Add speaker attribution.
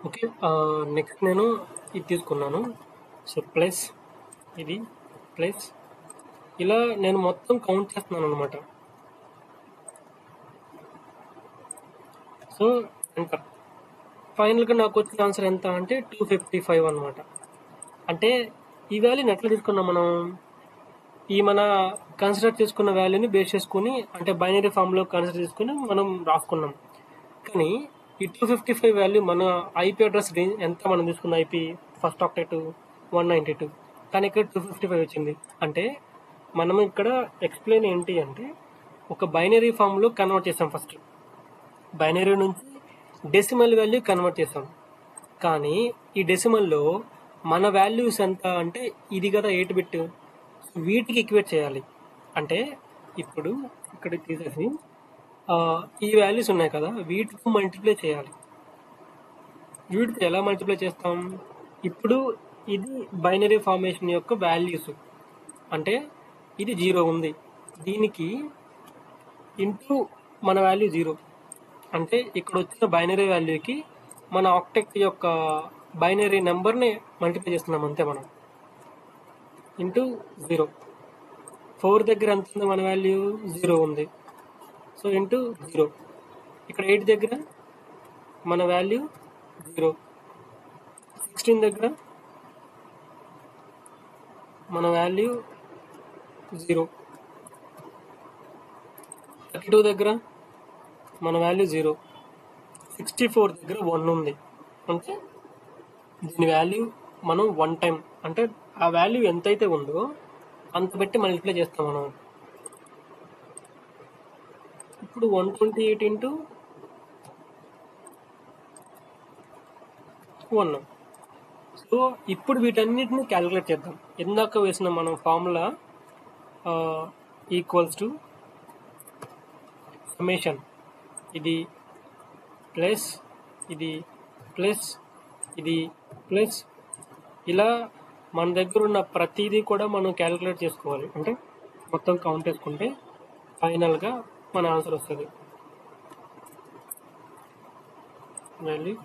Speaker 1: Okay. Next నేను ఇది తీసుకున్నాను. సో ప్లస్ ఇది ప్లస్ ఇలా నేను మొత్తం కౌంట్ చేస్తున్నాను అనమాట. So enter. ఫైనల్గా నాకు వచ్చిన ఆన్సర్ ఎంత అంటే 255 అనమాట. అంటే ఈ వాల్యూని ఎట్లా తీసుకున్నాం మనం? ఈ మన కన్సిడర్ చేసుకున్న వాల్యూని బేస్ చేసుకుని, అంటే బైనరీ ఫామ్లో కన్సిడర్ చేసుకుని మనం రాసుకున్నాం. కానీ ఈ 255 వాల్యూ మన ఐపీ అడ్రస్ ఎంత మనం తీసుకున్న ఐపీ ఫస్ట్ ఆక్టెట్ 192, కానీ ఇక్కడ 255 వచ్చింది. అంటే మనం ఇక్కడ ఎక్స్ప్లెయిన్ ఏంటి అంటే ఒక బైనరీ ఫామ్లో కన్వర్ట్ చేసాం. ఫస్ట్ బైనరీ నుంచి డెసిమల్ వాల్యూ కన్వర్ట్ చేసాం. కానీ ఈ డెసిమల్లో మన వాల్యూస్ ఎంత అంటే ఇది కదా 8 బిట్, వీటికి ఈక్వేట్ చేయాలి. అంటే ఇప్పుడు ఇక్కడ తీసేసి ఈ వాల్యూస్ ఉన్నాయి కదా, వీటితో మల్టిప్లై చేయాలి. వీటితో ఎలా మల్టిప్లై చేస్తాం? ఇప్పుడు ఇది బైనరీ ఫార్మేషన్ యొక్క వాల్యూస్, అంటే ఇది 0 ఉంది, దీనికి ఇంటూ మన వాల్యూ 0, అంటే ఇక్కడ వచ్చిన బైనరీ వాల్యూకి మన ఆక్టెక్ట్ యొక్క బైనరీ నెంబర్ని మల్టిప్లై చేస్తున్నాం అంతే మనం. ఇంటూ 0. 4 దగ్గర ఎంత ఉంది మన వాల్యూ? 0 ఉంది. So into 0. ఇక్కడ 8 దగ్గర మన వాల్యూ 0. 16 దగ్గర మన వాల్యూ 0. 32 దగ్గర మన వాల్యూ 0. 64 దగ్గర 1 ఉంది. అంటే దీని వాల్యూ మనం 1 టైం, అంటే ఆ వాల్యూ ఎంతైతే ఉందో అంత బట్టి మల్టిప్లై చేస్తాం మనం. ఇప్పుడు 128 ఇంటూ 1. సో ఇప్పుడు వీటన్నిటిని క్యాలిక్యులేట్ చేద్దాం. ఇందాక వేసిన మనం ఫార్ములా ఈక్వల్స్ టు సమ్మేషన్, ఇది ప్లస్ ఇది ప్లస్ ఇది ప్లస్, ఇలా మన దగ్గర ఉన్న ప్రతిదీ కూడా మనం క్యాలిక్యులేట్ చేసుకోవాలి. అంటే మొత్తం కౌంట్ చేసుకుంటే ఫైనల్గా మన ఆన్సర్ వస్తుంది. వాల్యూ